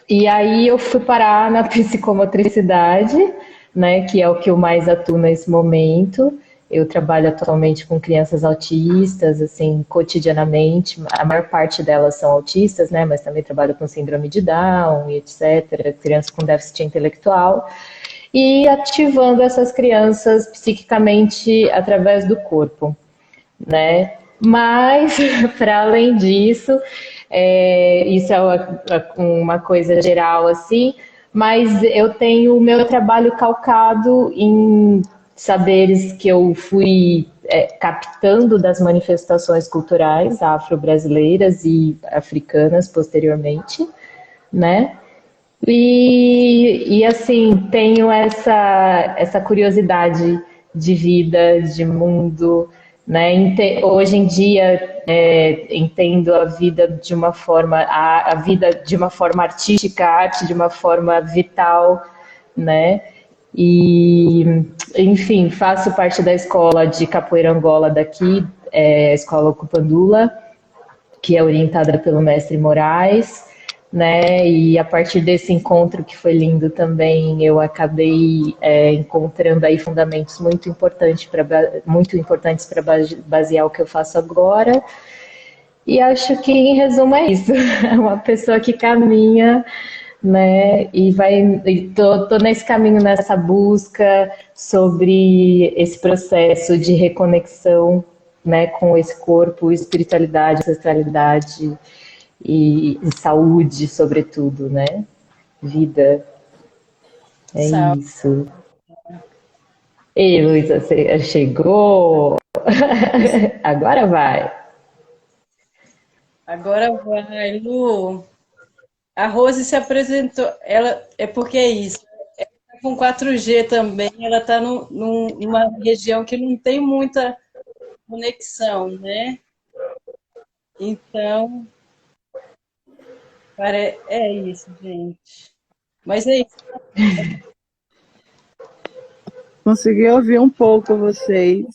E aí eu fui parar na psicomotricidade, né, que é o que eu mais atuo nesse momento. Eu trabalho atualmente com crianças autistas, assim, cotidianamente. A maior parte delas são autistas, né, mas também trabalho com síndrome de Down e etc, crianças com déficit intelectual. E ativando essas crianças psiquicamente através do corpo, né? Mas, para além disso, isso é uma coisa geral assim, mas eu tenho o meu trabalho calcado em saberes que eu fui captando das manifestações culturais afro-brasileiras e africanas posteriormente, né? E assim, tenho essa curiosidade de vida, de mundo, né? Hoje em dia entendo a vida de uma forma, a vida de uma forma artística, a arte de uma forma vital, né? E, enfim, faço parte da escola de capoeira Angola daqui, a escola Ocupandula, que é orientada pelo mestre Moraes, né? E a partir desse encontro que foi lindo também, eu acabei encontrando aí fundamentos muito importantes para basear o que eu faço agora. E acho que, em resumo, é isso. É uma pessoa que caminha, né? E tô nesse caminho, nessa busca sobre esse processo de reconexão, né, com esse corpo, espiritualidade, ancestralidade e saúde, sobretudo, né? Vida, é Sabe? isso. Ei, Luísa, você chegou? Agora vai. Agora vai, Lu. A Rose se apresentou. Ela é porque é isso. Tá com 4G também, ela está numa região que não tem muita conexão, né? Então, é isso, gente. Mas é isso. Consegui ouvir um pouco vocês,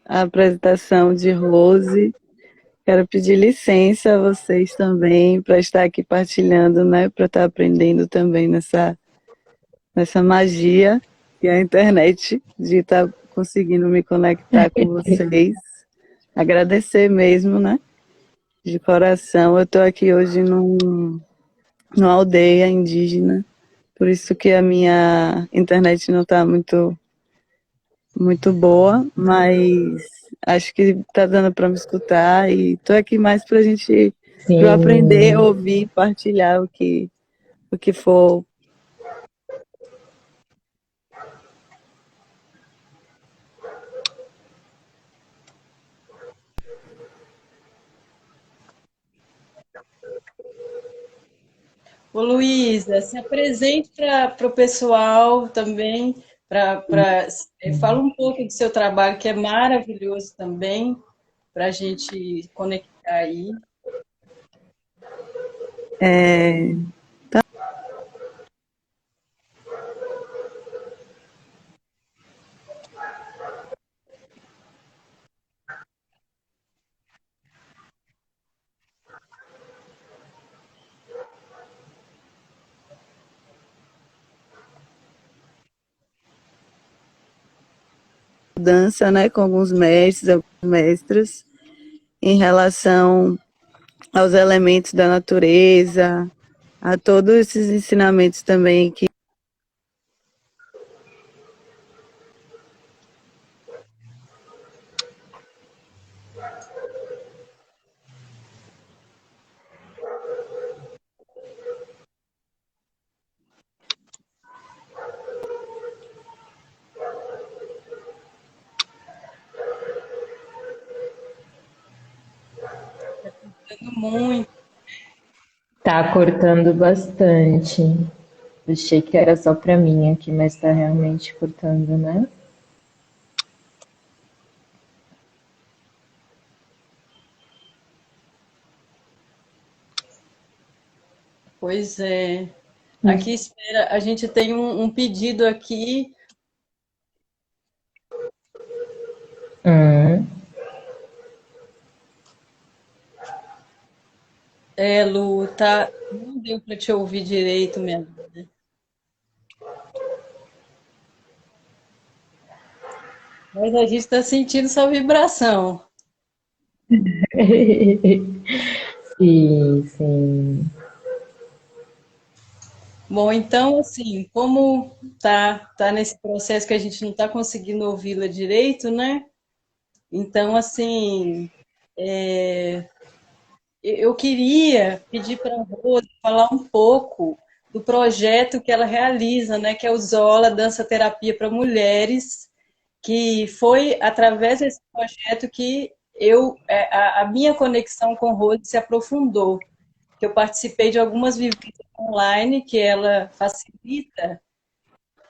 a apresentação de Rose. Quero pedir licença a vocês também para estar aqui partilhando, né? Para estar aprendendo também nessa magia que é a internet, de estar conseguindo me conectar com vocês. Agradecer mesmo, né? De coração. Eu estou aqui hoje numa aldeia indígena, por isso que a minha internet não está muito boa, mas acho que está dando para me escutar e estou aqui mais para para eu aprender, Sim. ouvir, partilhar o que for. Ô, Luísa, se apresente para o pessoal também, fala um pouco do seu trabalho, que é maravilhoso também, para a gente conectar aí. É, dança, né, com alguns mestres, algumas mestras, em relação aos elementos da natureza, a todos esses ensinamentos também que Muito. Tá cortando bastante. Achei que era só pra mim aqui, mas tá realmente cortando, né? Pois é. Aqui espera, a gente tem um pedido aqui. Hum. Lu, tá deu para te ouvir direito, minha vida. Mas a gente está sentindo sua vibração. Sim, sim. Bom, então, assim, como tá nesse processo que a gente não está conseguindo ouvi-la direito, né? Então, assim, eu queria pedir para a Rose falar um pouco do projeto que ela realiza, né? Que é o Zola Dança Terapia para Mulheres, que foi através desse projeto que a minha conexão com Rose se aprofundou, que eu participei de algumas vivências online que ela facilita.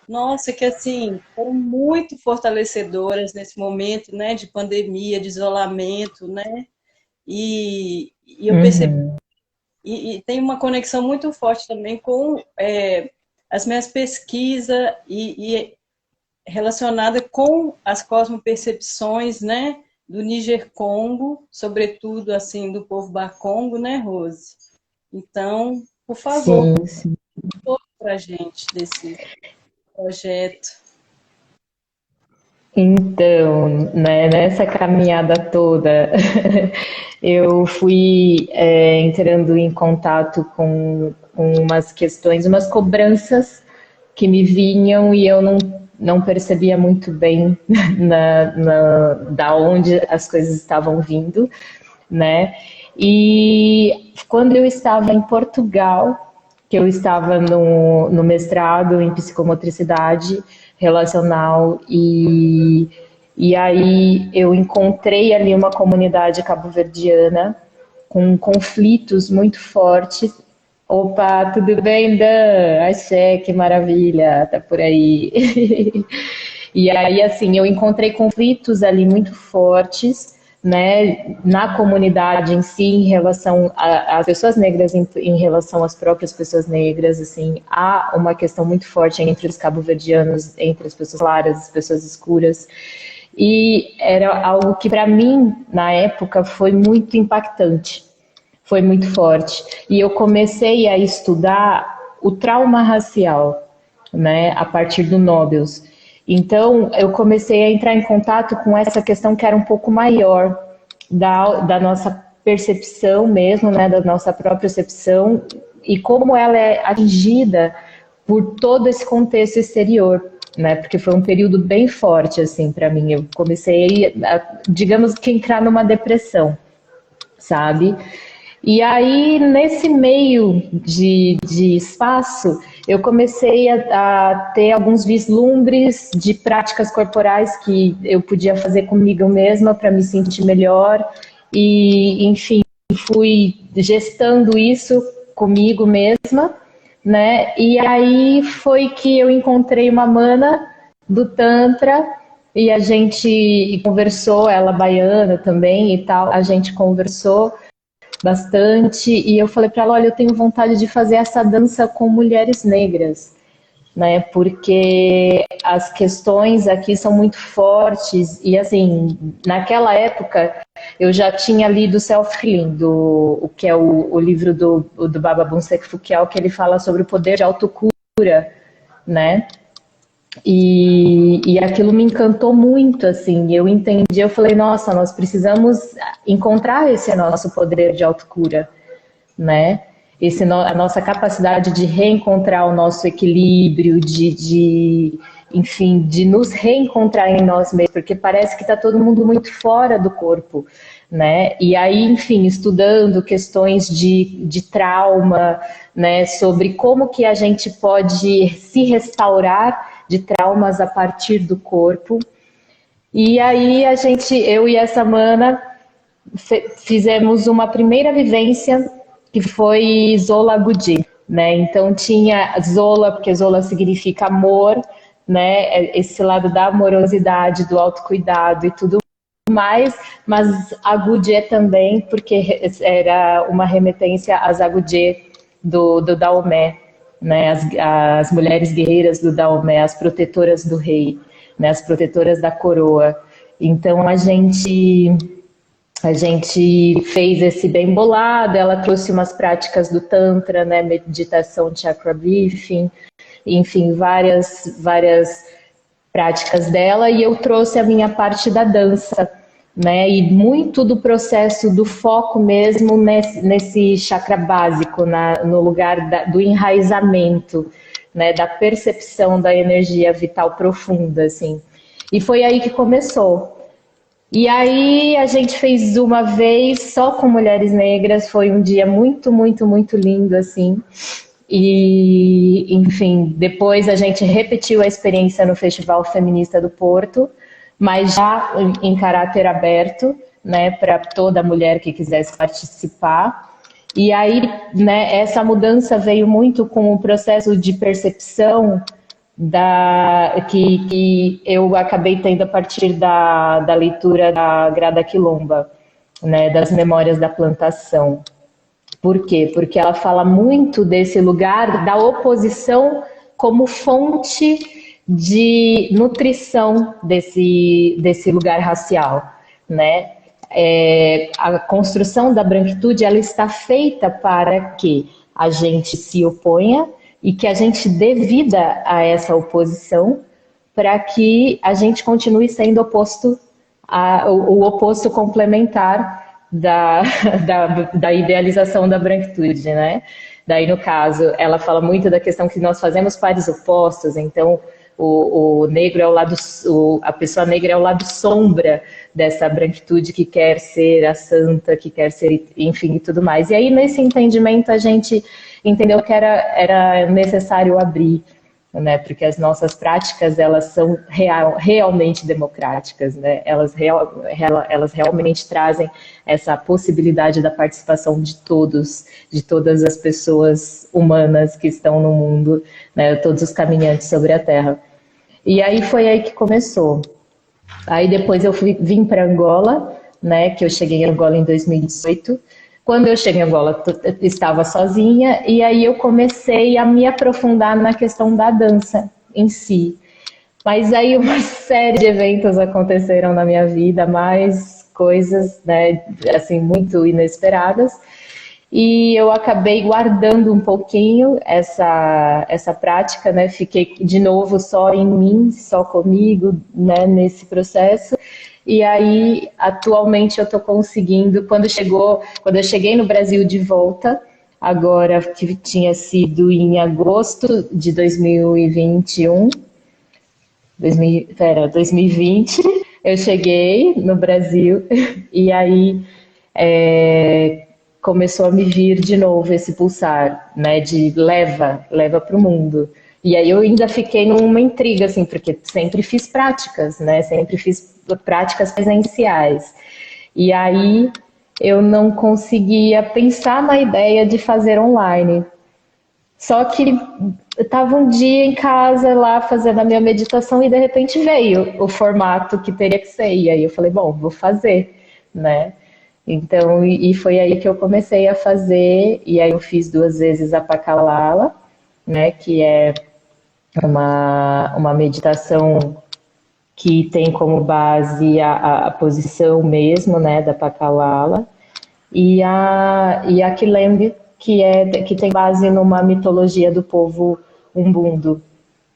Nossa, que assim, foram muito fortalecedoras nesse momento, né, de pandemia, de isolamento, né? E eu percebi, Uhum. e tem uma conexão muito forte também com as minhas pesquisas e relacionada com as cosmopercepções, né, do Níger-Congo, sobretudo assim do povo Bakongo, né, Rose? Então, por favor, Sim, sim. conta para a gente desse projeto. Então, né, nessa caminhada toda, eu fui entrando em contato com umas questões, umas cobranças que me vinham e eu não percebia muito bem da onde as coisas estavam vindo, né? E quando eu estava em Portugal, que eu estava no mestrado em psicomotricidade relacional e aí eu encontrei ali uma comunidade cabo-verdiana com conflitos muito fortes. Opa, tudo bem, Dan? Axé, que maravilha, tá por aí. E aí, assim, eu encontrei conflitos ali muito fortes, né, na comunidade em si, em relação às pessoas negras, em relação às próprias pessoas negras, assim, há uma questão muito forte entre os cabo-verdianos, entre as pessoas claras, as pessoas escuras, e era algo que, para mim, na época, foi muito impactante, foi muito forte. E eu comecei a estudar o trauma racial, né, a partir do Nobels. Então, eu comecei a entrar em contato com essa questão que era um pouco maior da nossa percepção mesmo, né, da nossa própria percepção e como ela é atingida por todo esse contexto exterior, né? Porque foi um período bem forte assim para mim. Eu comecei, digamos que entrar numa depressão, sabe? E aí, nesse meio de espaço, eu comecei a ter alguns vislumbres de práticas corporais que eu podia fazer comigo mesma para me sentir melhor. E, enfim, fui gestando isso comigo mesma, né? E aí foi que eu encontrei uma mana do Tantra e a gente conversou, ela baiana também e tal, a gente conversou bastante e eu falei para ela, olha, eu tenho vontade de fazer essa dança com mulheres negras, né? Porque as questões aqui são muito fortes e assim, naquela época eu já tinha lido Self Healing, o que é o livro do Baba Bonsek Fukiao, que ele fala sobre o poder de autocura, né? E aquilo me encantou muito, assim, eu entendi, eu falei, nossa, nós precisamos encontrar esse nosso poder de autocura, né? A nossa capacidade de reencontrar o nosso equilíbrio, enfim, de nos reencontrar em nós mesmos, porque parece que está todo mundo muito fora do corpo, né? E aí, enfim, estudando questões de trauma, né? Sobre como que a gente pode se restaurar de traumas a partir do corpo. E aí eu e essa mana fizemos uma primeira vivência que foi Zola Gudi, né? Então tinha Zola, porque Zola significa amor, né? Esse lado da amorosidade, do autocuidado e tudo mais, mas Agudê também, porque era uma remetência às Agudê do Daomé, né? As mulheres guerreiras do Daomé, as protetoras do rei, né? As protetoras da coroa. Então a gente a gente fez esse bem bolado, ela trouxe umas práticas do Tantra, né, meditação, chakra briefing, enfim, várias práticas dela, e eu trouxe a minha parte da dança, né, e muito do processo do foco mesmo nesse chakra básico, no lugar do enraizamento, né, da percepção da energia vital profunda, assim. E foi aí que começou. E aí a gente fez uma vez só com mulheres negras, foi um dia muito, muito, muito lindo, assim. E, enfim, depois a gente repetiu a experiência no Festival Feminista do Porto, mas já em caráter aberto, né, para toda mulher que quisesse participar. E aí, né, essa mudança veio muito com o processo de percepção que eu acabei tendo a partir da leitura da Grada Quilomba, né, das Memórias da Plantação. Por quê? Porque ela fala muito desse lugar da oposição como fonte de nutrição desse lugar racial, né? A construção da branquitude, ela está feita para que a gente se oponha e que a gente dê vida a essa oposição para que a gente continue sendo o oposto complementar da idealização da branquitude, né? Daí, no caso, ela fala muito da questão que nós fazemos pares opostos, então o negro é o lado, a pessoa negra é o lado sombra dessa branquitude que quer ser a santa, que quer ser, enfim, e tudo mais. E aí, nesse entendimento, a gente entendeu que era necessário abrir, né? Porque as nossas práticas, elas são realmente democráticas, né? Elas realmente trazem essa possibilidade da participação de todos, de todas as pessoas humanas que estão no mundo, né? Todos os caminhantes sobre a Terra. E aí foi aí que começou. Aí depois eu vim para Angola, né? Que eu cheguei em Angola em 2018. Quando eu cheguei em Angola, eu estava sozinha, e aí eu comecei a me aprofundar na questão da dança em si. Mas aí uma série de eventos aconteceram na minha vida, mais coisas, né, assim, muito inesperadas, e eu acabei guardando um pouquinho essa prática, né, fiquei de novo só em mim, só comigo, né, nesse processo. E aí, atualmente, eu estou conseguindo, quando eu cheguei no Brasil de volta, agora que tinha sido em agosto de 2021, 2020, eu cheguei no Brasil e aí começou a me vir de novo esse pulsar, né, de leva para o mundo. E aí eu ainda fiquei numa intriga, assim, porque sempre fiz práticas, né, sempre fiz práticas presenciais. E aí eu não conseguia pensar na ideia de fazer online. Só que eu estava um dia em casa lá fazendo a minha meditação e de repente veio o formato que teria que ser. E aí eu falei, bom, vou fazer, né? Então, e foi aí que eu comecei a fazer, e aí eu fiz 2 vezes a Pakalala, né, que é uma meditação que tem como base a posição mesmo, né, da Pakalala, e a Kilembe, que tem base numa mitologia do povo Umbundo,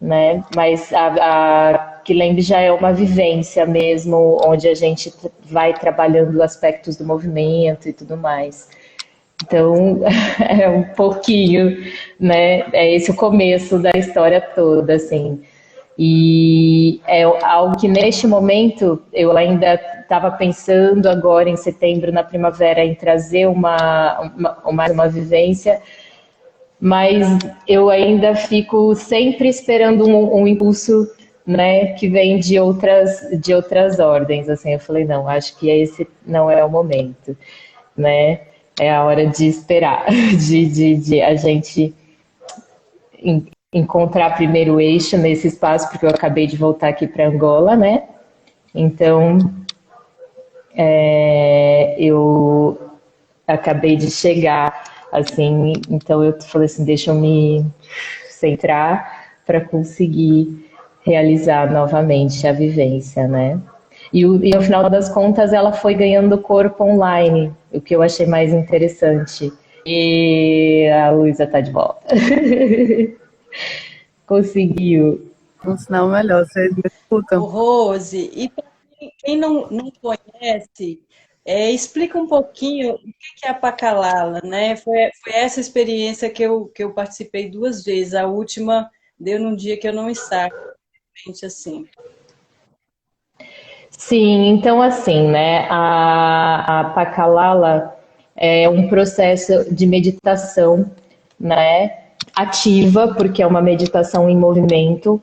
né? Mas a Kilembe já é uma vivência mesmo, onde a gente vai trabalhando aspectos do movimento e tudo mais. Então, é um pouquinho, né? É esse o começo da história toda, assim. E é algo que neste momento eu ainda estava pensando agora em setembro, na primavera, em trazer uma vivência, mas eu ainda fico sempre esperando um impulso, né, que vem de outras ordens. Assim, eu falei, não, acho que esse não é o momento, né? É a hora de esperar, de a gente encontrar primeiro o eixo nesse espaço, porque eu acabei de voltar aqui para Angola, né? Então, eu acabei de chegar, assim, então eu falei assim, deixa eu me centrar para conseguir realizar novamente a vivência, né? E no final das contas ela foi ganhando corpo online, o que eu achei mais interessante. E a Luísa tá de volta. Conseguiu. Um sinal melhor, vocês me Ô, escutam. Rose, e para quem não conhece, explica um pouquinho o que é a Pacalala, né? Foi essa experiência que eu participei 2 vezes. A última deu num dia que eu não estava, gente, assim. Sim, então assim, né, a Pacalala é um processo de meditação, né, ativa, porque é uma meditação em movimento,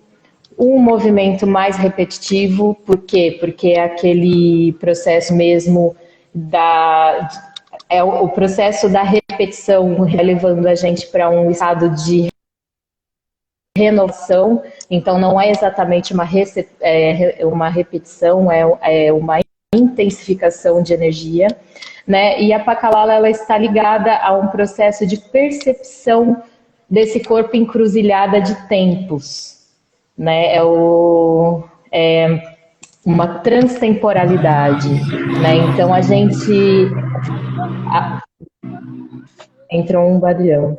um movimento mais repetitivo, por quê? Porque é aquele processo mesmo o processo da repetição, levando a gente para um estado de renovação, então não é exatamente uma repetição, é uma intensificação de energia, né? E a Pacalala ela está ligada a um processo de percepção desse corpo encruzilhada de tempos, né? É uma transtemporalidade, né? Então a gente entrou um barulhão.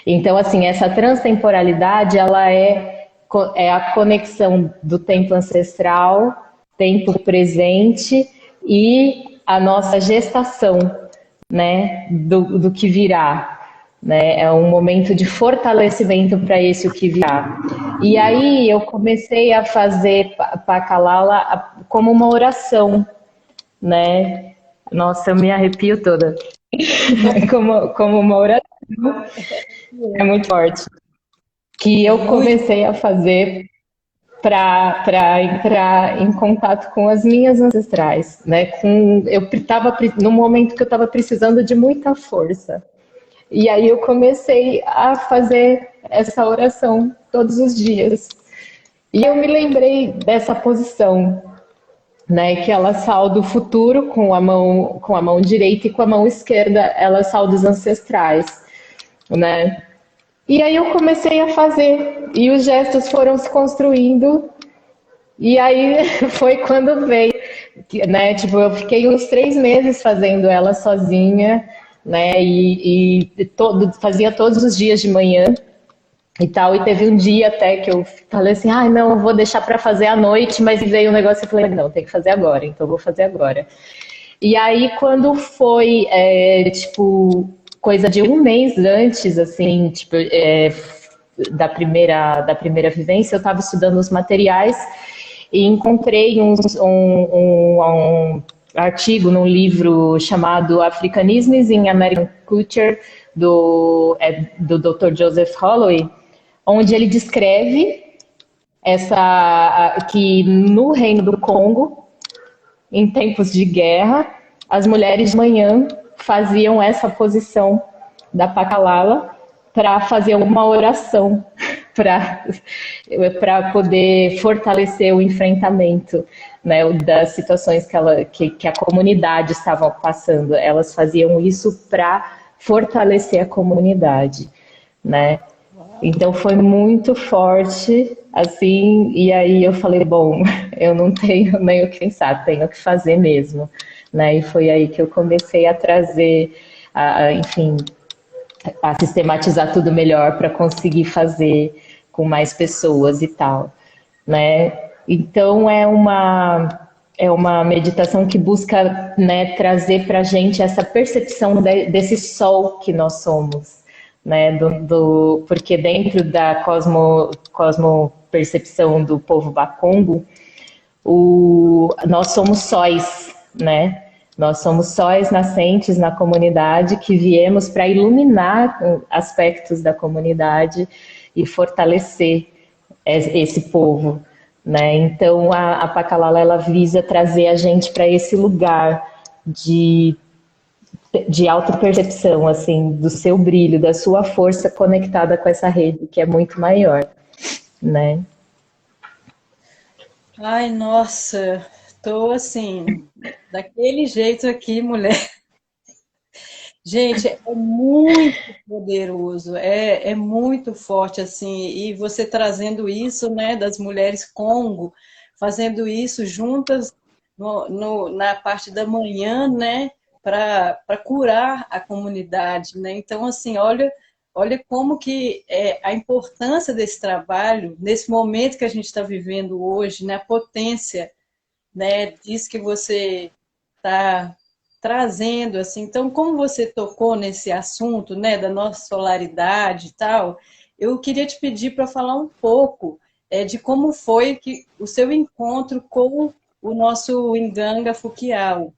Então, assim, essa transtemporalidade, ela é a conexão do tempo ancestral, tempo presente e a nossa gestação, né, do que virá. Né? É um momento de fortalecimento para esse o que virá. E aí eu comecei a fazer Pacalala como uma oração, né? Nossa, eu me arrepio toda. Como uma oração, é muito forte. Que eu Muito. comecei a fazer para entrar em contato com as minhas ancestrais, né? Eu estava no momento que eu estava precisando de muita força. E aí eu comecei a fazer essa oração todos os dias. E eu me lembrei dessa posição, né? Que ela sauda o futuro com a mão direita e com a mão esquerda ela sauda os ancestrais, né? E aí eu comecei a fazer, e os gestos foram se construindo, e aí foi quando veio, né? Tipo, eu fiquei uns 3 meses fazendo ela sozinha, né? Fazia todos os dias de manhã e tal. E teve um dia até que eu falei assim, ai, não, eu vou deixar para fazer à noite, mas veio um negócio e eu falei, não, tem que fazer agora, então eu vou fazer agora. E aí, quando foi, tipo, coisa de um mês antes, assim, tipo, da primeira vivência, eu estava estudando os materiais e encontrei um artigo num livro chamado Africanisms in American Culture, do Dr. Joseph Holloway, onde ele descreve que no Reino do Congo, em tempos de guerra, as mulheres de manhã faziam essa posição da Pacalala para fazer uma oração, para poder fortalecer o enfrentamento, né, das situações que a comunidade estava passando. Elas faziam isso para fortalecer a comunidade, né? Então foi muito forte, assim, e aí eu falei, bom, eu não tenho nem o que pensar, tenho que fazer mesmo, né? E foi aí que eu comecei a trazer, enfim, a sistematizar tudo melhor para conseguir fazer com mais pessoas e tal, né? Então é uma meditação que busca, né, trazer para a gente essa percepção desse sol que nós somos, né? Porque dentro da cosmo-percepção do povo Bakongo, nós somos sóis, né? Nós somos sóis nascentes na comunidade que viemos para iluminar aspectos da comunidade e fortalecer esse povo, né? Então a Pacalala ela visa trazer a gente para esse lugar de autopercepção, assim, do seu brilho, da sua força conectada com essa rede que é muito maior, né? Ai, nossa, tô assim, daquele jeito aqui, mulher. Gente, é muito poderoso, é muito forte, assim, e você trazendo isso, né, das mulheres Congo, fazendo isso juntas na parte da manhã, né, para curar a comunidade, né? Então, assim, olha como que a importância desse trabalho, nesse momento que a gente está vivendo hoje, né, a potência, né, disso que você está trazendo, assim. Então, como você tocou nesse assunto, né, da nossa solaridade e tal, eu queria te pedir para falar um pouco de como foi que o seu encontro com o nosso Nganga Fukiau,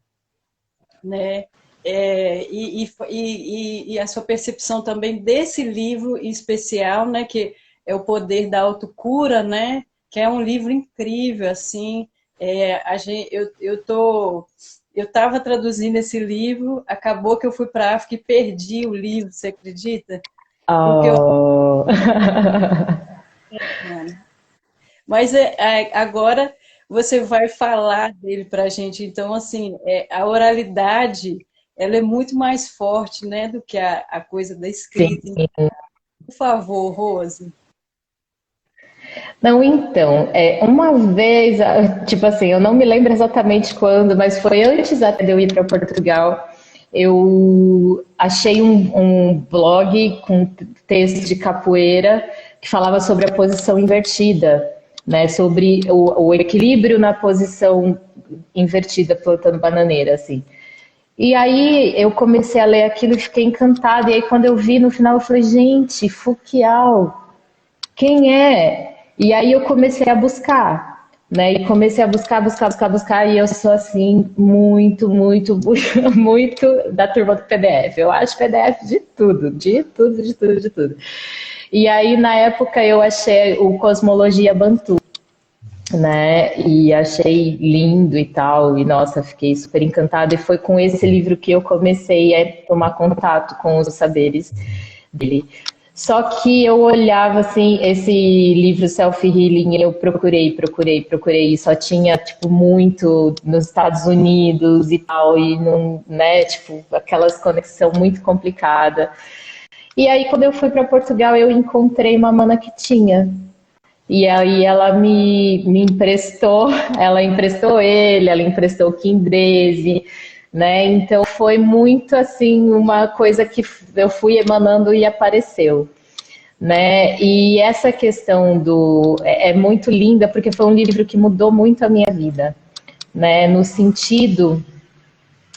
né? E a sua percepção também desse livro em especial, né, que é O Poder da Autocura, né, que é um livro incrível, assim. Eu estava traduzindo esse livro, acabou que eu fui para a África e perdi o livro, você acredita? Porque eu... Oh. Mas agora você vai falar dele para a gente. Então, assim, a oralidade, ela é muito mais forte, né, do que a coisa da Sim. escrita. Por favor, Rose. Não, então, uma vez, tipo assim, eu não me lembro exatamente quando, mas foi antes até de eu ir para Portugal, eu achei um blog com texto de capoeira que falava sobre a posição invertida, né, sobre o equilíbrio na posição invertida plantando bananeira, assim. E aí eu comecei a ler aquilo e fiquei encantada, e aí quando eu vi no final eu falei, gente, Fukiau, quem é? E aí eu comecei a buscar, né? E comecei a buscar, e eu sou assim, muito, muito, muito da turma do PDF. Eu acho PDF de tudo, de tudo, de tudo, de tudo. E aí, na época, eu achei o Cosmologia Bantu, né? E achei lindo e tal, e nossa, fiquei super encantada. E foi com esse livro que eu comecei a tomar contato com os saberes dele. Só que eu olhava assim, esse livro Self Healing, eu procurei, e só tinha tipo muito nos Estados Unidos e tal, e não, né, tipo, aquelas conexão muito complicada. E aí quando eu fui para Portugal, eu encontrei uma mana que tinha. E aí ela me emprestou, ela emprestou ele, ela emprestou o Kindreze, né? Então foi muito assim uma coisa que eu fui emanando e apareceu, né? E essa questão é muito linda porque foi um livro que mudou muito a minha vida, né? No sentido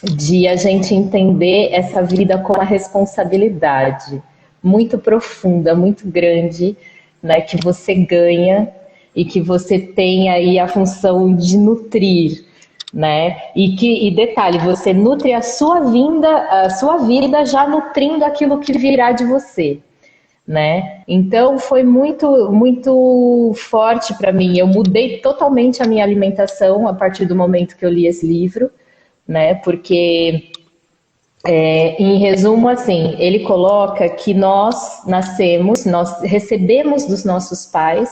de a gente entender essa vida com uma responsabilidade muito profunda, muito grande, né, que você ganha e que você tem aí a função de nutrir, né? E detalhe, você nutre a sua vida já nutrindo aquilo que virá de você, né? Então foi muito muito forte para mim. Eu mudei totalmente a minha alimentação a partir do momento que eu li esse livro, né? Porque, em resumo, assim, ele coloca que nós nascemos, nós recebemos dos nossos pais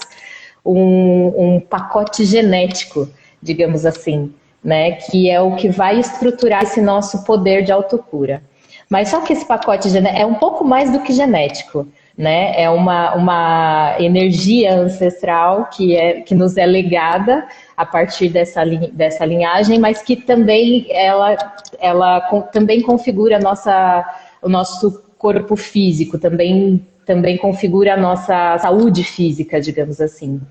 um pacote genético, digamos assim, né? Que é o que vai estruturar esse nosso poder de autocura. Mas só que esse pacote é um pouco mais do que genético, né? É uma energia ancestral que nos é legada a partir dessa linhagem, mas que também ela também configura o nosso corpo físico, também configura a nossa saúde física, digamos assim,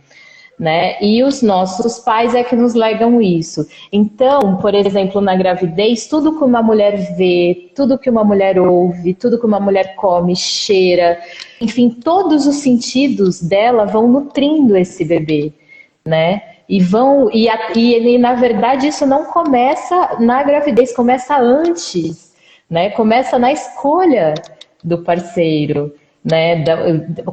né? E os nossos pais é que nos legam isso. Então, por exemplo, na gravidez, tudo que uma mulher vê, tudo que uma mulher ouve, tudo que uma mulher come, cheira, enfim, todos os sentidos dela vão nutrindo esse bebê, né? E na verdade isso não começa na gravidez, começa antes, né? Começa na escolha do parceiro, né,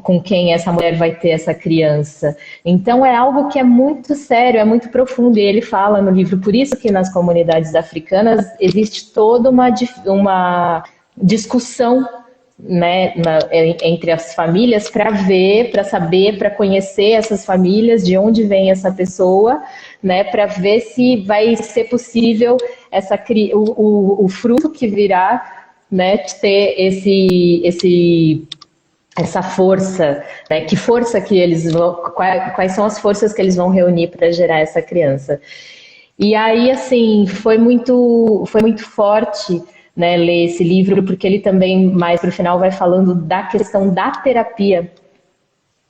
com quem essa mulher vai ter essa criança. Então é algo que é muito sério, é muito profundo, e ele fala no livro, por isso que nas comunidades africanas existe toda uma discussão, né, entre as famílias para ver, para saber, para conhecer essas famílias, de onde vem essa pessoa, né, para ver se vai ser possível o fruto que virá, né, ter esse essa força, né? Que força que eles vão, quais são as forças que eles vão reunir para gerar essa criança. E aí, assim, foi muito forte, né, ler esse livro, porque ele também, mais para o final, vai falando da questão da terapia.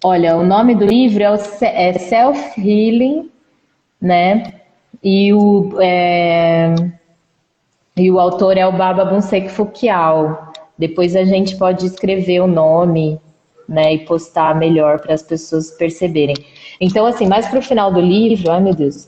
Olha, o nome do livro é Self-Healing, né? E e o autor é o Baba Bonsek Fukiao. Depois a gente pode escrever o nome, né, e postar melhor para as pessoas perceberem. Então, assim, mais para o final do livro, ai meu Deus,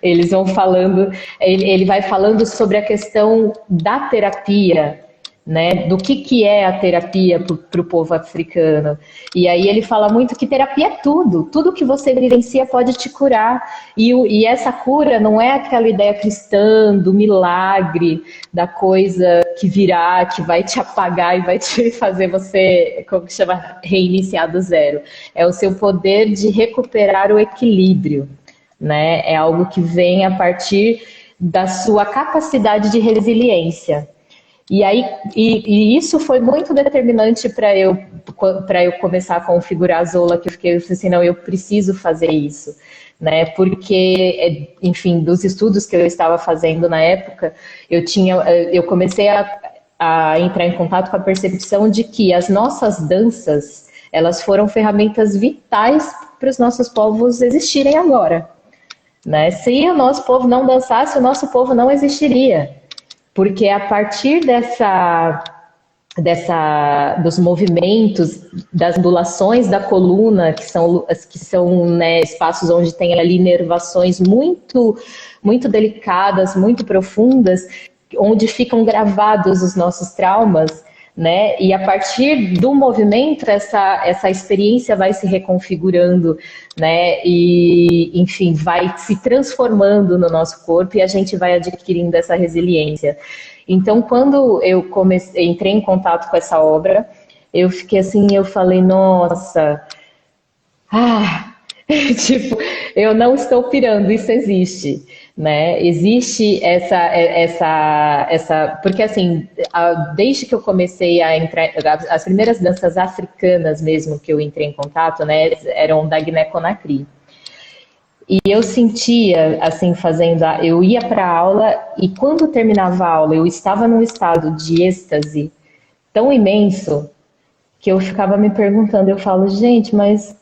eles vão falando, ele vai falando sobre a questão da terapia, né? Do que é a terapia para o povo africano. E aí ele fala muito que terapia é tudo que você vivencia pode te curar. E essa cura não é aquela ideia cristã do milagre, da coisa que virá, que vai te apagar e vai te fazer você, como que chama, reiniciar do zero. É o seu poder de recuperar o equilíbrio, né? É algo que vem a partir da sua capacidade de resiliência. E aí, e isso foi muito determinante para eu começar a configurar a Zola, que eu fiquei assim, não, eu preciso fazer isso, né? Porque, enfim, dos estudos que eu estava fazendo na época, eu comecei a entrar em contato com a percepção de que as nossas danças, elas foram ferramentas vitais para os nossos povos existirem agora, né? Se o nosso povo não dançasse, o nosso povo não existiria. Porque a partir dos movimentos, das ondulações da coluna, que são né, espaços onde tem ali inervações muito delicadas, muito profundas, onde ficam gravados os nossos traumas, né? E a partir do movimento, essa experiência vai se reconfigurando, né? E, enfim, vai se transformando no nosso corpo e a gente vai adquirindo essa resiliência. Então, quando eu entrei em contato com essa obra, eu fiquei assim, eu falei, nossa, tipo, eu não estou pirando, isso existe, né? Existe porque assim, desde que eu comecei a entrar, as primeiras danças africanas mesmo que eu entrei em contato, né, eram da Guiné-Conakry. E eu sentia, assim, eu ia para a aula e quando terminava a aula eu estava num estado de êxtase tão imenso que eu ficava me perguntando, eu falo, gente, mas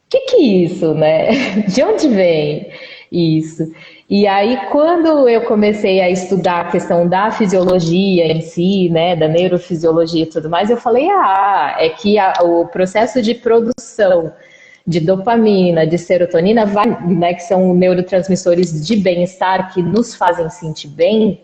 que é isso, né? De onde vem isso? E aí, quando eu comecei a estudar a questão da fisiologia em si, né, da neurofisiologia e tudo mais, eu falei, é que o processo de produção de dopamina, de serotonina, né, que são neurotransmissores de bem-estar que nos fazem sentir bem,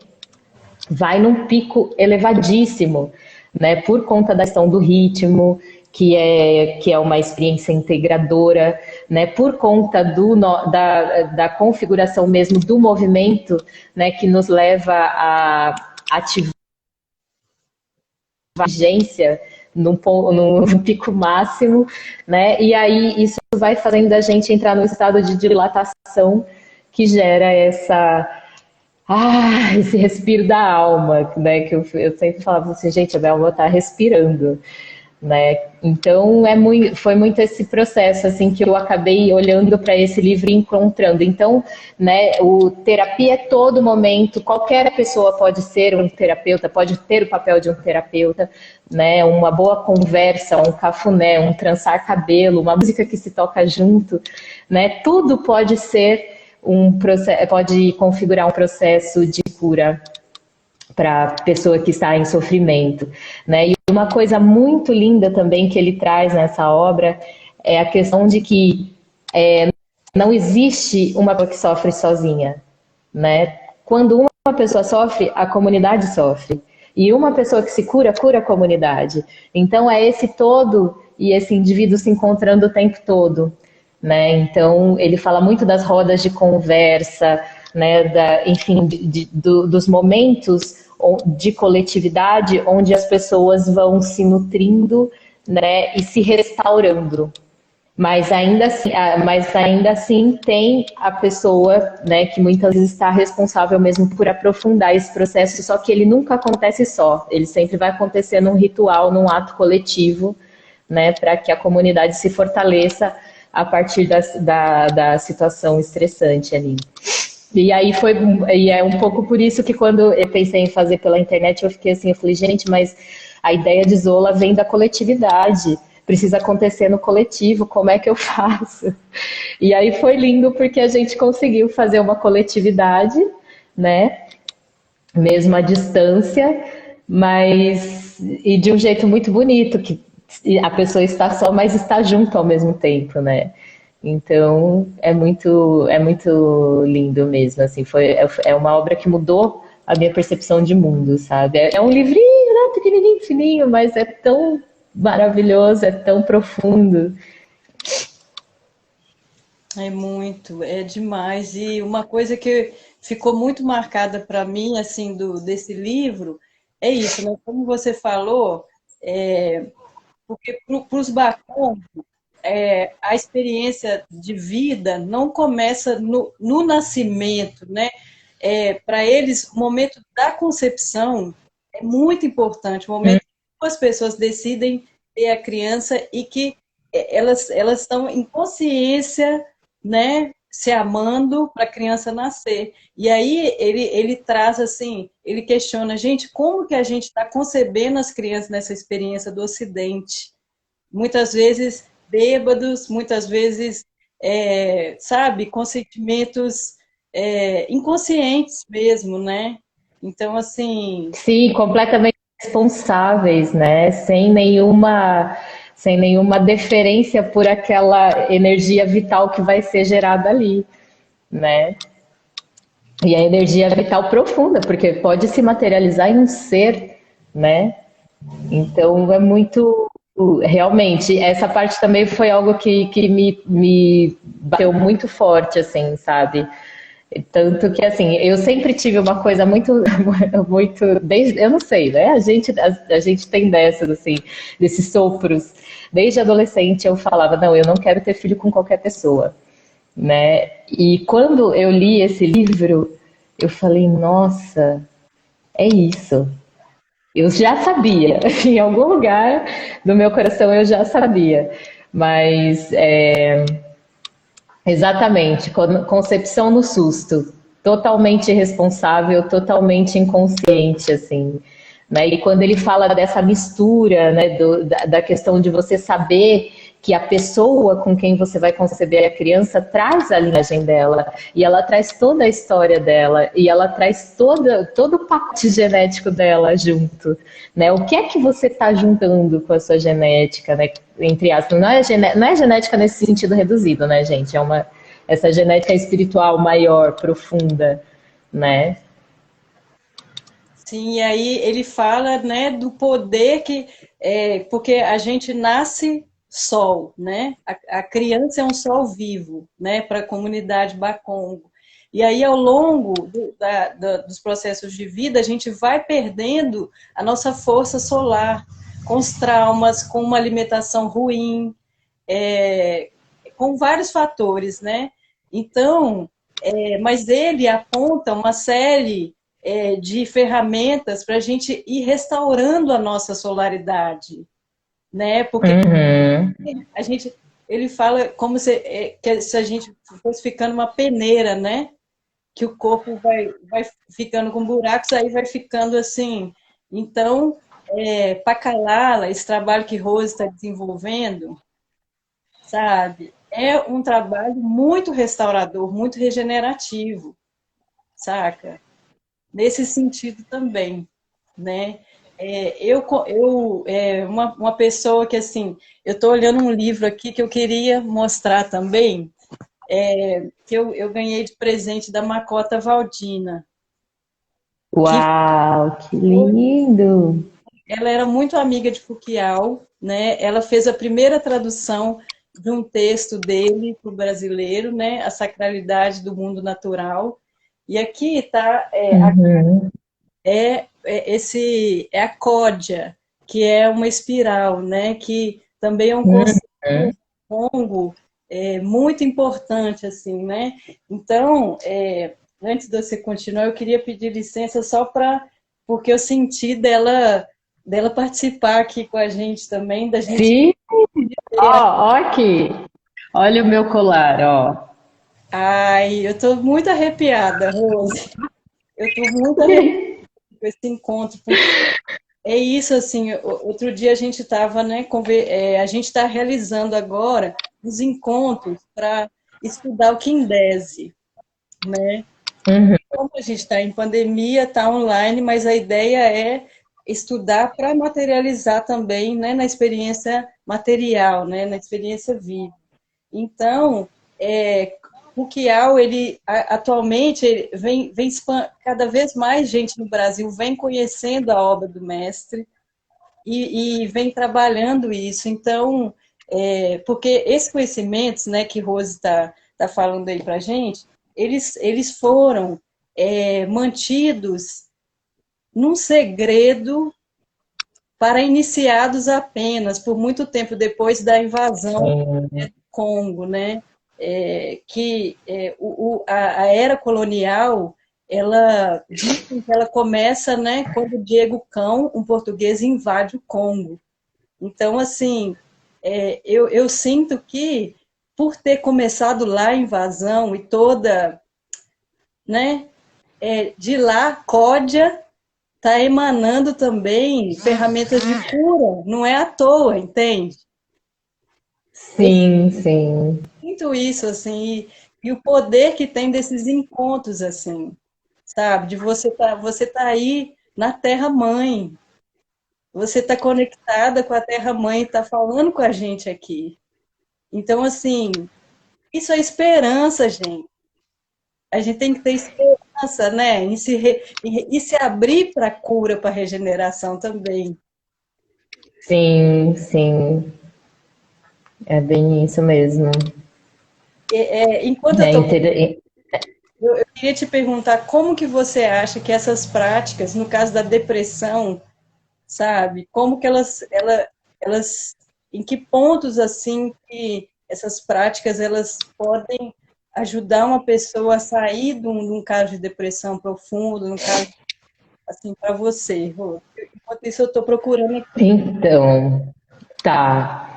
vai num pico elevadíssimo, né, por conta da questão do ritmo, que é uma experiência integradora, né, por conta da configuração mesmo do movimento, né, que nos leva a ativar a vigência num pico máximo, né, e aí isso vai fazendo a gente entrar no estado de dilatação que gera esse respiro da alma, né, que eu sempre falava assim, gente, a minha alma está respirando, né? Então foi muito esse processo assim que eu acabei olhando para esse livro e encontrando. Então, né, o terapia é todo momento, qualquer pessoa pode ser um terapeuta, pode ter o papel de um terapeuta, né? Uma boa conversa, um cafuné, um trançar cabelo, uma música que se toca junto, né? Tudo pode ser pode configurar um processo de cura para a pessoa que está em sofrimento, né? E uma coisa muito linda também que ele traz nessa obra é a questão de que não existe uma pessoa que sofre sozinha, né? Quando uma pessoa sofre, a comunidade sofre. E uma pessoa que se cura, cura a comunidade. Então é esse todo e esse indivíduo se encontrando o tempo todo, né? Então ele fala muito das rodas de conversa, né, enfim, dos momentos de coletividade onde as pessoas vão se nutrindo, né, e se restaurando. Mas ainda assim tem a pessoa, né, que muitas vezes está responsável mesmo por aprofundar esse processo, só que ele nunca acontece só, ele sempre vai acontecer num ritual, num ato coletivo, né, para que a comunidade se fortaleça a partir da situação estressante ali. E aí e é um pouco por isso que quando eu pensei em fazer pela internet, eu fiquei assim, eu falei, gente, mas a ideia de Zola vem da coletividade, precisa acontecer no coletivo, como é que eu faço? E aí foi lindo porque a gente conseguiu fazer uma coletividade, né? Mesmo à distância, mas e de um jeito muito bonito, que a pessoa está só, mas está junto ao mesmo tempo, né? Então é muito lindo mesmo, assim, é uma obra que mudou a minha percepção de mundo, sabe? É um livrinho, né, pequenininho, fininho, mas é tão maravilhoso, é tão profundo. É muito, é demais. E uma coisa que ficou muito marcada para mim, assim, desse livro, é isso, né? Como você falou, porque para os Bacon, a experiência de vida não começa no nascimento, né? Para eles, o momento da concepção é muito importante, o momento que as pessoas decidem ter a criança e que elas estão em consciência, né, se amando para a criança nascer. E aí ele traz assim, ele questiona, gente, como que a gente está concebendo as crianças nessa experiência do Ocidente? Muitas vezes bêbados, muitas vezes, sabe, com sentimentos inconscientes mesmo, né? Então, assim, Sim, completamente responsáveis, né? Sem nenhuma deferência por aquela energia vital que vai ser gerada ali, né? E a energia vital profunda, porque pode se materializar em um ser, né? Então é muito. Realmente, essa parte também foi algo que me bateu muito forte, assim, sabe? Tanto que, assim, eu sempre tive uma coisa muito, muito, desde, eu não sei, né? A gente tem dessas, assim, desses sopros. Desde adolescente eu falava, não, eu não quero ter filho com qualquer pessoa, né? E quando eu li esse livro, eu falei, nossa, é isso. Eu já sabia, em algum lugar do meu coração eu já sabia, mas exatamente, concepção no susto, totalmente irresponsável, totalmente inconsciente, assim, né? E quando ele fala dessa mistura, né, da questão de você saber que a pessoa com quem você vai conceber a criança traz a linhagem dela, e ela traz toda a história dela, e ela traz todo o pacote genético dela junto, né? O que é que você está juntando com a sua genética, né? Entre aspas, não é genética nesse sentido reduzido, né, gente? Essa genética espiritual maior, profunda, né? sim, e aí ele fala, né, do poder porque a gente nasce sol, né? A criança é um sol vivo, né, para a comunidade Bakongo. E aí, ao longo dos processos de vida, a gente vai perdendo a nossa força solar, com os traumas, com uma alimentação ruim, com vários fatores, né? Então, mas ele aponta uma série de ferramentas para a gente ir restaurando a nossa solaridade, né? Porque Uhum. a gente, ele fala como que se a gente fosse ficando uma peneira, né? Que o corpo vai ficando com buracos, aí vai ficando assim. Então, Pacalala, esse trabalho que Rose está desenvolvendo, sabe? É um trabalho muito restaurador, muito regenerativo, saca? Nesse sentido também, né? Uma pessoa que, assim, eu estou olhando um livro aqui que eu queria mostrar também, que eu ganhei de presente da Macota Valdina, que Uau, que lindo! ela era muito amiga de Fouquial, né? Ela fez a primeira tradução de um texto dele para o brasileiro, né? A Sacralidade do Mundo Natural. E aqui está Uhum. é a códia, que é uma espiral, né? Que também é um Uhum. conceito Congo muito importante, assim, né? Então, antes de você continuar, eu queria pedir licença só porque eu senti dela participar aqui com a gente também, da gente Sim, ter. ó aqui. Olha o meu colar, ó. Ai, eu estou muito arrepiada, Rose. Eu estou muito arrepiada com esse encontro, porque é isso, assim, outro dia a gente estava, né, a gente está realizando agora os encontros para estudar o Quindese, né? Uhum. Como a gente está em pandemia, está online, mas a ideia é estudar para materializar também, né, na experiência material, né, na experiência viva. Então, o Kial, atualmente, cada vez mais gente no Brasil vem conhecendo a obra do mestre e vem trabalhando isso. Então, porque esses conhecimentos, né, que Rose tá falando aí para a gente, eles foram mantidos num segredo para iniciados apenas, por muito tempo depois da invasão do Congo, né? A era colonial, ela dizem que ela começa, né, quando Diego Cão, um português, invade o Congo. Então, assim, eu sinto que, por ter começado lá a invasão e toda, né, de lá, Códia está emanando também ferramentas de cura, não é à toa, entende? Eu Sim, sim. sinto isso, assim, e o poder que tem desses encontros, assim, sabe? De você tá aí na Terra-mãe, você está conectada com a Terra-mãe, está falando com a gente aqui. Então, assim, isso é esperança, gente. A gente tem que ter esperança, né? E se abrir para a cura, para a regeneração também. Sim, sim. É bem isso mesmo. Enquanto eu É estou inter... eu queria te perguntar como que você acha que essas práticas, no caso da depressão, sabe, como que elas, em que pontos assim que essas práticas elas podem ajudar uma pessoa a sair de um caso de depressão profundo, no caso assim para você, Rô? Enquanto isso eu estou procurando aqui. Então, tá.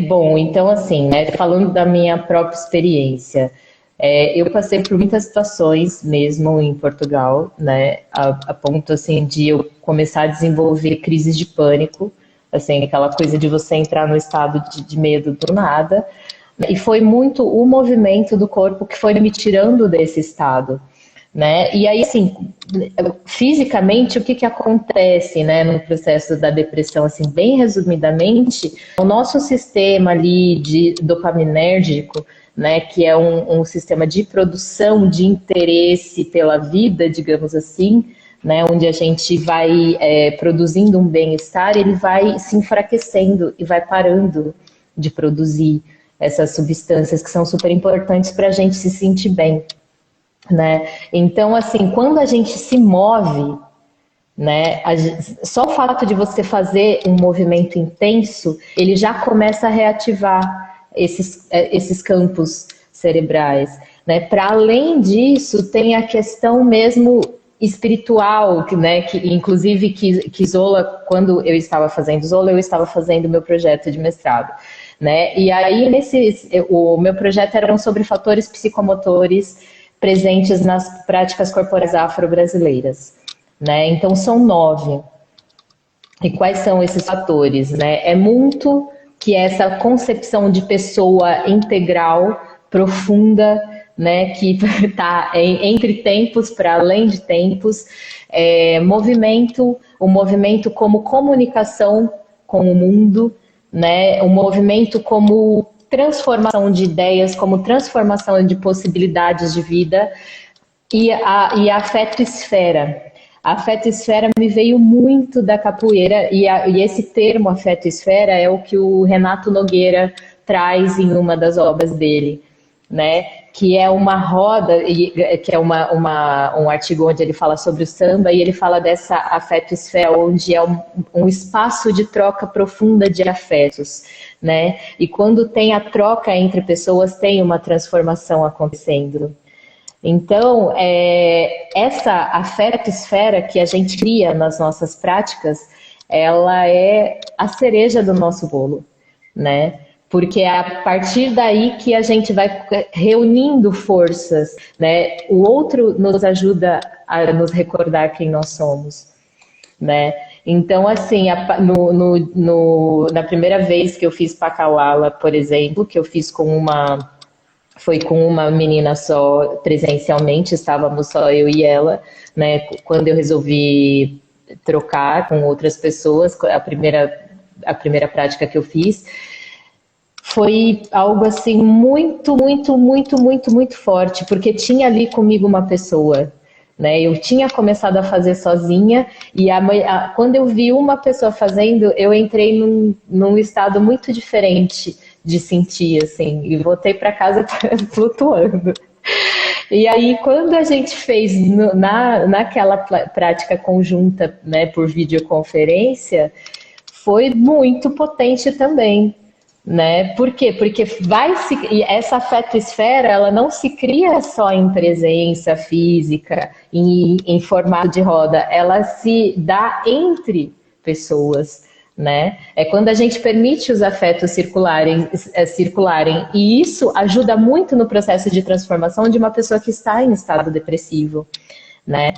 Bom, então assim, né, falando da minha própria experiência, eu passei por muitas situações mesmo em Portugal, né, a ponto assim de eu começar a desenvolver crises de pânico, assim, aquela coisa de você entrar no estado de medo do nada, e foi muito o movimento do corpo que foi me tirando desse estado, né? E aí, assim, fisicamente, o que que acontece, né, no processo da depressão, assim, bem resumidamente, o nosso sistema ali de dopaminérgico, né, que é um sistema de produção de interesse pela vida, digamos assim, né, onde a gente vai produzindo um bem-estar, ele vai se enfraquecendo e vai parando de produzir essas substâncias que são super importantes para a gente se sentir bem, né? Então, assim, quando a gente se move, né, só o fato de você fazer um movimento intenso, ele já começa a reativar esses campos cerebrais, né? Para além disso, tem a questão mesmo espiritual, né, que inclusive que Zola, quando eu estava fazendo Zola, eu estava fazendo meu projeto de mestrado, né? E aí o meu projeto era sobre fatores psicomotores presentes nas práticas corporais afro-brasileiras, né? Então são 9. E quais são esses fatores, né? É muito que é essa concepção de pessoa integral, profunda, né? Que está entre tempos, para além de tempos. O movimento como comunicação com o mundo, né? O movimento como transformação de ideias, como transformação de possibilidades de vida, e a afeto-esfera. A afeto-esfera me veio muito da capoeira, e esse termo afeto-esfera é o que o Renato Nogueira traz em uma das obras dele, né? Que é uma roda, que é um artigo onde ele fala sobre o samba, e ele fala dessa afeto-esfera, onde é um espaço de troca profunda de afetos, né? E quando tem a troca entre pessoas, tem uma transformação acontecendo. Então, essa afeto-esfera que a gente cria nas nossas práticas, ela é a cereja do nosso bolo, né? Porque é a partir daí que a gente vai reunindo forças, né? O outro nos ajuda a nos recordar quem nós somos, né? Então, assim, na primeira vez que eu fiz Pacauala, por exemplo, que eu fiz foi com uma menina só presencialmente, estávamos só eu e ela, né? Quando eu resolvi trocar com outras pessoas, a primeira prática que eu fiz, foi algo assim muito, muito, muito, muito, muito forte, porque tinha ali comigo uma pessoa, né? Eu tinha começado a fazer sozinha e quando eu vi uma pessoa fazendo, eu entrei num estado muito diferente de sentir, assim, e voltei para casa flutuando. E aí, quando a gente fez naquela prática conjunta, né, por videoconferência, foi muito potente também, né? Por quê? Porque essa afeto-esfera, ela não se cria só em presença física, em formato de roda, ela se dá entre pessoas, né? É quando a gente permite os afetos circularem, e isso ajuda muito no processo de transformação de uma pessoa que está em estado depressivo, né?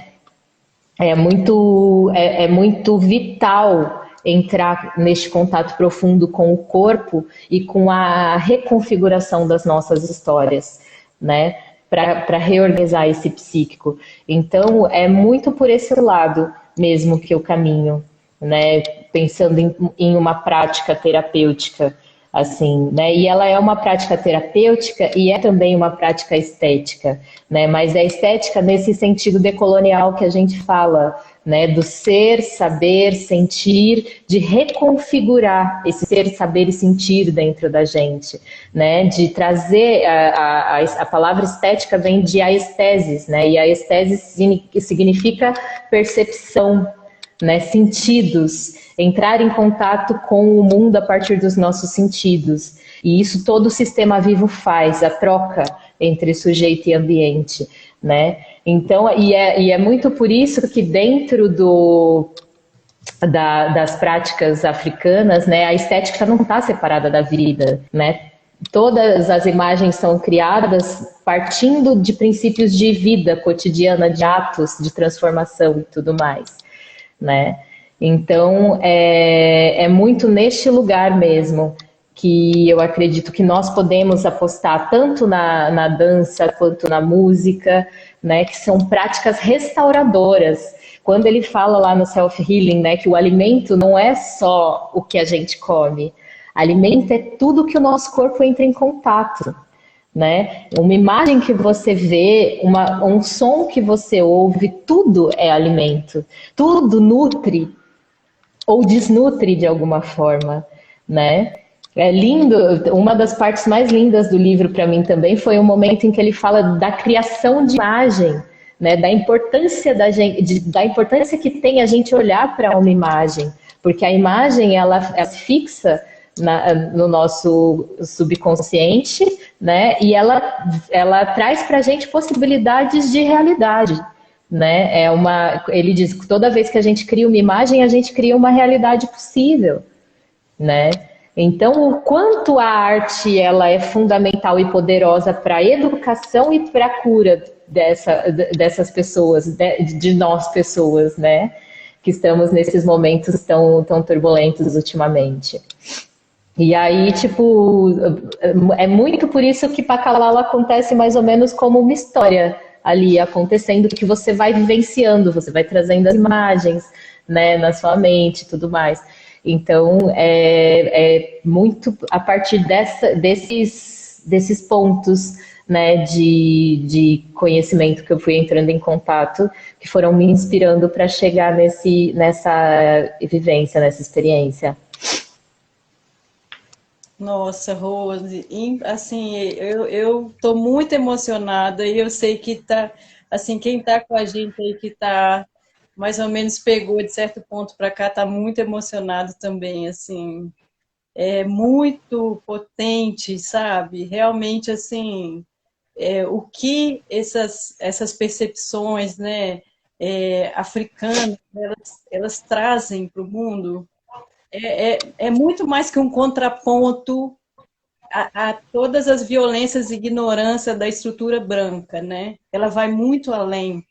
É muito vital entrar neste contato profundo com o corpo e com a reconfiguração das nossas histórias, né? Para reorganizar esse psíquico. Então, é muito por esse lado mesmo que eu caminho, né? Pensando em uma prática terapêutica, assim, né? E ela é uma prática terapêutica e é também uma prática estética, né? Mas é estética nesse sentido decolonial que a gente fala, né? Do ser, saber, sentir, de reconfigurar esse ser, saber e sentir dentro da gente, né? De trazer a palavra estética vem de aesteses, né? E aesteses significa percepção, né, sentidos, entrar em contato com o mundo a partir dos nossos sentidos. E isso todo o sistema vivo faz, a troca entre sujeito e ambiente, né? Então, é muito por isso que dentro das práticas africanas, né, a estética não está separada da vida, né? Todas as imagens são criadas partindo de princípios de vida cotidiana, de atos de transformação e tudo mais, né? Então, é muito neste lugar mesmo que eu acredito que nós podemos apostar tanto na dança quanto na música, né? Que são práticas restauradoras. Quando ele fala lá no self-healing, né, que o alimento não é só o que a gente come, alimento é tudo que o nosso corpo entra em contato, né? Uma imagem que você vê, um som que você ouve, tudo é alimento, tudo nutre ou desnutre de alguma forma, né? É lindo, uma das partes mais lindas do livro para mim também foi o momento em que ele fala da criação de imagem, né? Da importância da importância que tem a gente olhar para uma imagem, porque a imagem ela se fixa no nosso subconsciente, né? E ela traz para a gente possibilidades de realidade, né? Ele diz que toda vez que a gente cria uma imagem, a gente cria uma realidade possível, né? Então, o quanto a arte ela é fundamental e poderosa para a educação e para a cura dessas pessoas, de nós pessoas, né? Que estamos nesses momentos tão turbulentos ultimamente. E aí, tipo, é muito por isso que Pacalala acontece mais ou menos como uma história ali acontecendo, que você vai vivenciando, você vai trazendo as imagens, né, na sua mente e tudo mais. Então, é muito a partir desses pontos, né, de conhecimento que eu fui entrando em contato, que foram me inspirando para chegar nessa vivência, nessa experiência. Nossa, Rose, assim, eu tô muito emocionada e eu sei que tá, assim, quem tá com a gente aí que tá mais ou menos pegou de certo ponto para cá, tá muito emocionado também, assim, é muito potente, sabe? Realmente, assim, o que essas percepções, né, africanas, elas trazem para o mundo é muito mais que um contraponto a todas as violências e ignorância da estrutura branca, né? Ela vai muito além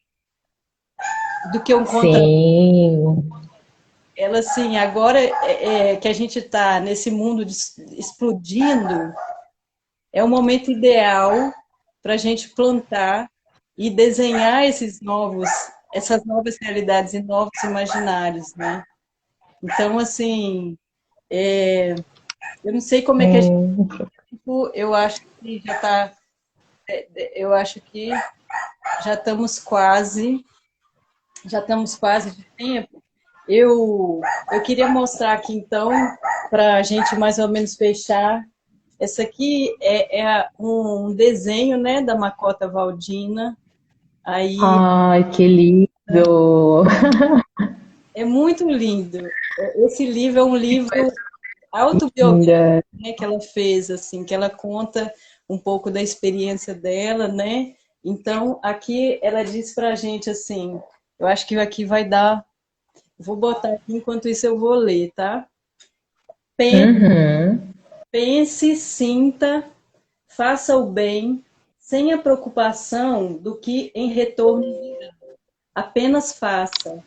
do que um contraponto. Sim, Ela, assim, agora que a gente está nesse mundo explodindo, é o momento ideal para a gente plantar e desenhar essas novas realidades e novos imaginários, né? Então, assim, eu não sei como é que a gente, hum, eu acho que já está, eu acho que já estamos quase, já estamos quase de tempo. Eu queria mostrar aqui, então, para a gente mais ou menos fechar. Essa aqui é um desenho, né, da Macota Waldina. Aí ai, que lindo! é muito lindo. Esse livro é um livro autobiográfico, Linda. né, que ela fez, assim, que ela conta um pouco da experiência dela, né? Então, aqui ela diz para a gente assim, eu acho que aqui vai dar, vou botar aqui, enquanto isso eu vou ler, tá? Uhum. Pense, sinta, faça o bem, sem a preocupação do que em retorno virá. Apenas faça.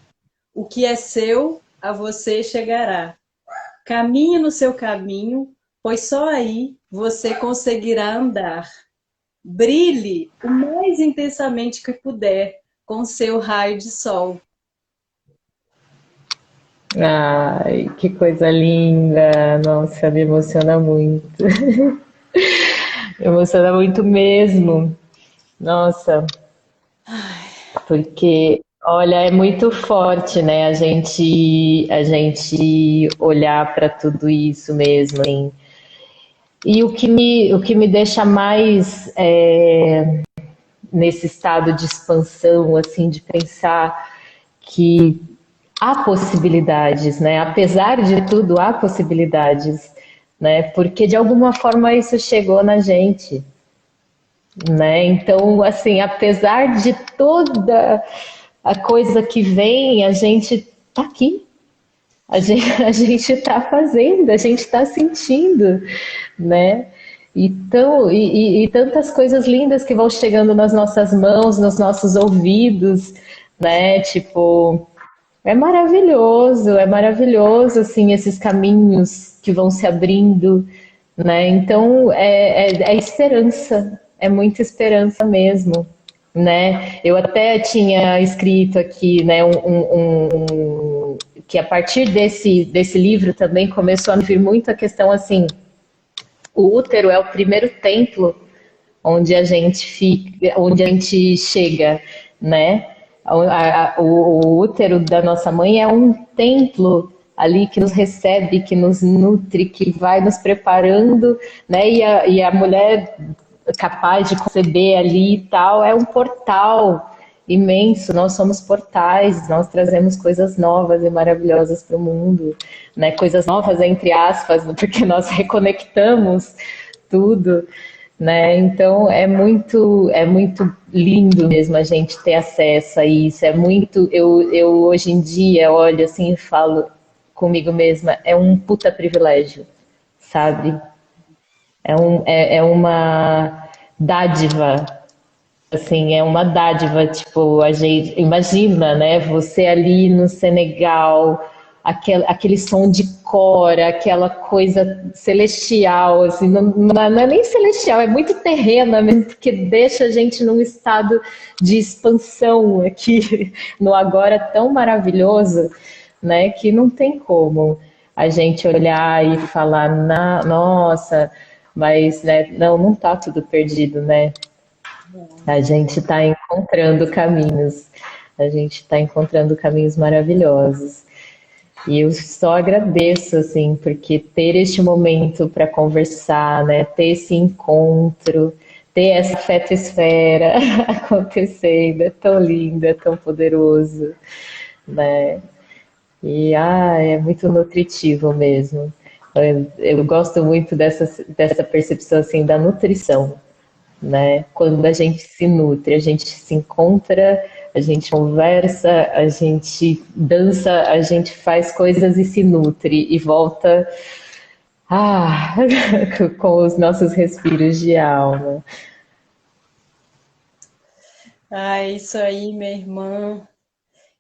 O que é seu, a você chegará. Caminhe no seu caminho, pois só aí você conseguirá andar. Brilhe o mais intensamente que puder com seu raio de sol. Ai, que coisa linda! Nossa, me emociona muito. Me emociona muito mesmo. Nossa, porque, olha, é muito forte, né? A gente olhar para tudo isso mesmo, assim. E o que me deixa mais nesse estado de expansão, assim, de pensar que há possibilidades, né? Apesar de tudo, há possibilidades, né? Porque de alguma forma isso chegou na gente, né? Então, assim, apesar de toda a coisa que vem, a gente tá aqui, a gente está fazendo, a gente está sentindo, né? E tantas coisas lindas que vão chegando nas nossas mãos, nos nossos ouvidos, né? Tipo, é maravilhoso, assim, esses caminhos que vão se abrindo, né? Então, é esperança, é muita esperança mesmo, né? Eu até tinha escrito aqui, né, que a partir desse livro também começou a me vir muito a questão, assim, o útero é o primeiro templo onde a gente fica, onde a gente chega, né? O útero da nossa mãe é um templo ali que nos recebe, que nos nutre, que vai nos preparando, né? E a mulher capaz de conceber ali e tal é um portal imenso. Nós somos portais, nós trazemos coisas novas e maravilhosas para o mundo, né? Coisas novas entre aspas, porque nós reconectamos tudo, né? Então é muito lindo mesmo a gente ter acesso a isso. É muito, eu hoje em dia olho assim e falo comigo mesma, é um puta privilégio, sabe? É uma dádiva, assim, é uma dádiva, tipo, a gente, imagina, né, você ali no Senegal, aquele som de cora, aquela coisa celestial, assim, não é nem celestial, é muito terrena mesmo, porque deixa a gente num estado de expansão aqui, no agora tão maravilhoso, né, que não tem como a gente olhar e falar, nossa, mas, né, não tá tudo perdido, né? A gente está encontrando caminhos, a gente está encontrando caminhos maravilhosos. E eu só agradeço, assim, porque ter este momento para conversar, né, ter esse encontro, ter essa fetosfera acontecendo, é tão lindo, é tão poderoso, né? E é muito nutritivo mesmo. Eu gosto muito dessa percepção assim da nutrição, né? Quando a gente se nutre, a gente se encontra, a gente conversa, a gente dança, a gente faz coisas e se nutre e volta ah, com os nossos respiros de alma. É isso aí, minha irmã.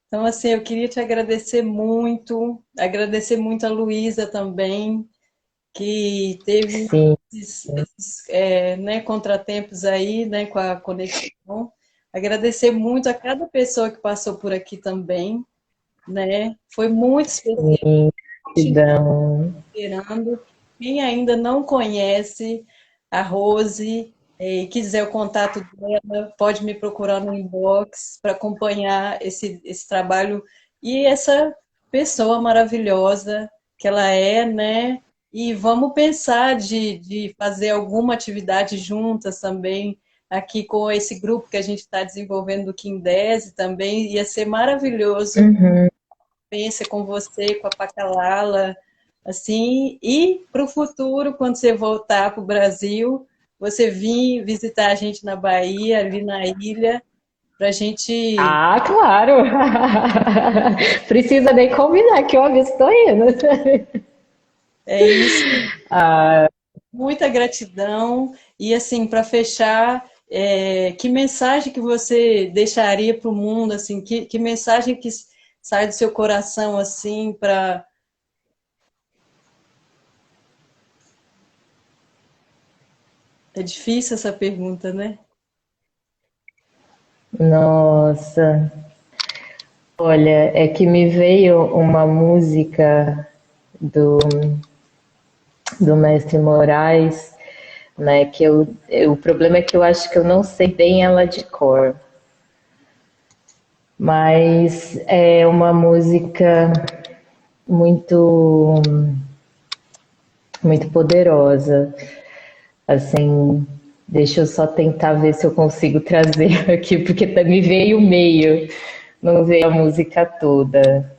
Então, assim, eu queria te agradecer muito a Luísa também, que teve Sim, né, contratempos aí, né, com a conexão. Agradecer muito a cada pessoa que passou por aqui também, né? Foi muito especial. Continua gratidão. esperando. Quem ainda não conhece a Rose e quiser o contato dela, pode me procurar no inbox para acompanhar esse trabalho e essa pessoa maravilhosa que ela é, né? E vamos pensar de fazer alguma atividade juntas também, aqui com esse grupo que a gente está desenvolvendo do Quindese também. Ia ser maravilhoso Uhum. pensa com você, com a Pacalala, assim, e para o futuro, quando você voltar para o Brasil, você vir visitar a gente na Bahia, ali na ilha, para a gente. Ah, claro! Precisa nem combinar que eu aviso estou indo. É isso, Ah, muita gratidão. E assim, para fechar, que mensagem que você deixaria para o mundo, assim, que mensagem que sai do seu coração, assim, para. É difícil essa pergunta, né? nossa, olha, é que me veio uma música do, do Mestre Moraes, né? O problema é que eu acho que eu não sei bem ela de cor, mas é uma música muito, muito poderosa. Assim, deixa eu só tentar ver se eu consigo trazer aqui, porque me veio o meio, não veio a música toda.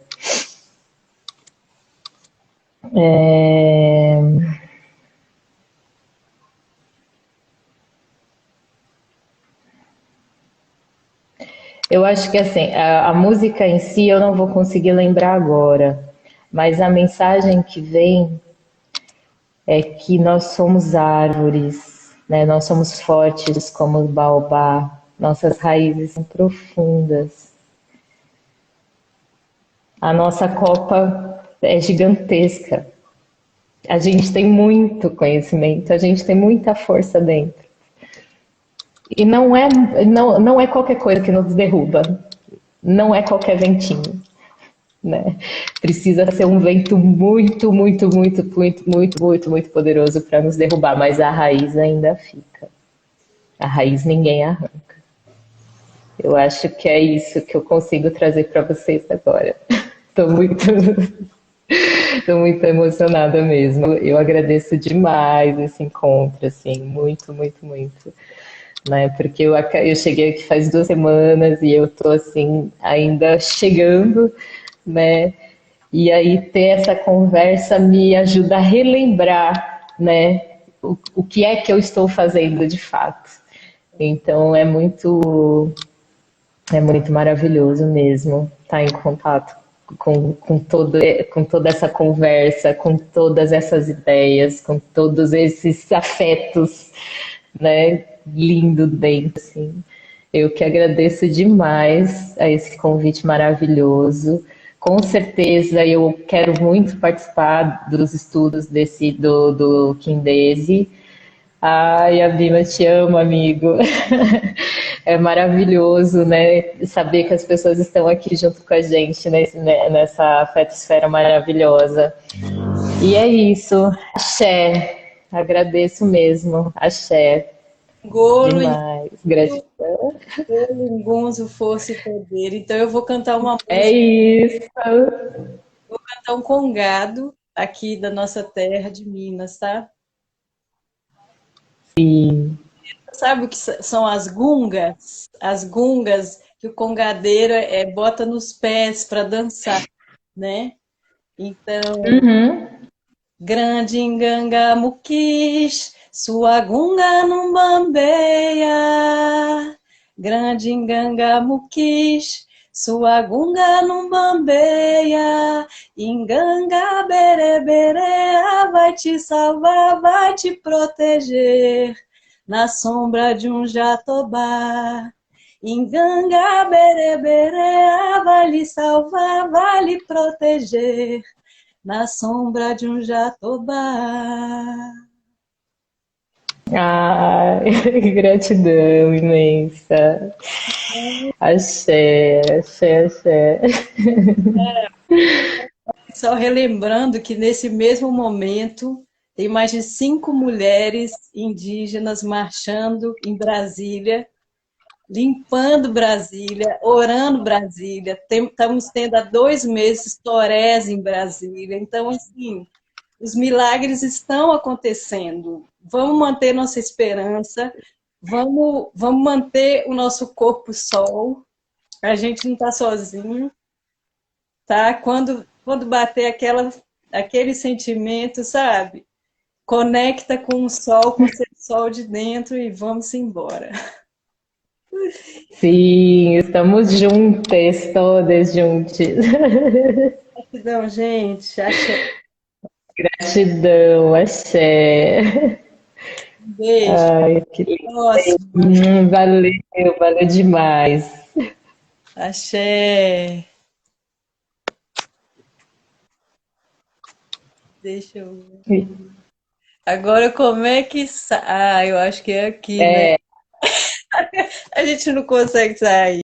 É... Eu acho que assim, a música em si eu não vou conseguir lembrar agora, mas a mensagem que vem é que nós somos árvores, né? Nós somos fortes como o baobá, nossas raízes são profundas, a nossa copa é gigantesca, a gente tem muito conhecimento, a gente tem muita força dentro. E não é qualquer coisa que nos derruba, não é qualquer ventinho, né? Precisa ser um vento muito, muito, muito, muito, muito, muito, muito poderoso para nos derrubar, mas a raiz ainda fica. A raiz ninguém arranca. Eu acho que é isso que eu consigo trazer para vocês agora. Estou muito, tô muito emocionada mesmo. Eu agradeço demais esse encontro, assim, muito, muito, muito. Né? Porque eu cheguei aqui faz 2 semanas e eu tô assim, ainda chegando, né? E aí ter essa conversa me ajuda a relembrar, né? O que é que eu estou fazendo de fato. Então é muito maravilhoso mesmo estar em contato com toda essa conversa, com todas essas ideias, com todos esses afetos, né? Lindo dentro, assim. Eu que agradeço demais a esse convite maravilhoso. Com certeza eu quero muito participar dos estudos do Quindese. Ai, Abima, te amo, amigo. É maravilhoso, né? Saber que as pessoas estão aqui junto com a gente nessa fetosfera maravilhosa. E é isso. Axé. Agradeço mesmo. Axé. Golo e Demais. Gratidão. Lungunzo, força e poder. Então eu vou cantar uma É música isso. cantar um congado aqui da nossa terra de Minas, tá? Sim. Sabe o que são as gungas? As gungas que o congadeiro bota nos pés para dançar, né? Então, Uhum. grande nganga muquis, sua gunga não bambeia. Grande nganga muquis, sua gunga não bambeia. Nganga bereberea vai te salvar, vai te proteger na sombra de um jatobá. Nganga bereberea vai lhe salvar, vai lhe proteger na sombra de um jatobá. Ai, gratidão imensa. Axé, axé, axé. Só relembrando que nesse mesmo momento tem mais de 5 mulheres indígenas marchando em Brasília, limpando Brasília, orando Brasília. Estamos tendo há 2 meses torés em Brasília. Então, assim, os milagres estão acontecendo. Vamos manter nossa esperança, vamos manter o nosso corpo sol. A gente não está sozinho, tá? Quando bater aquele sentimento, sabe? Conecta com o sol, com o seu sol de dentro e vamos embora. Sim, estamos juntas, todas juntas. Gratidão, gente. Axé. Gratidão, axé. Um beijo. Ai, que lindo. Próxima. Valeu, valeu demais. Axé. Deixa eu ver. Agora, como é que sai? Ah, eu acho que é aqui, né? É, A gente não consegue sair.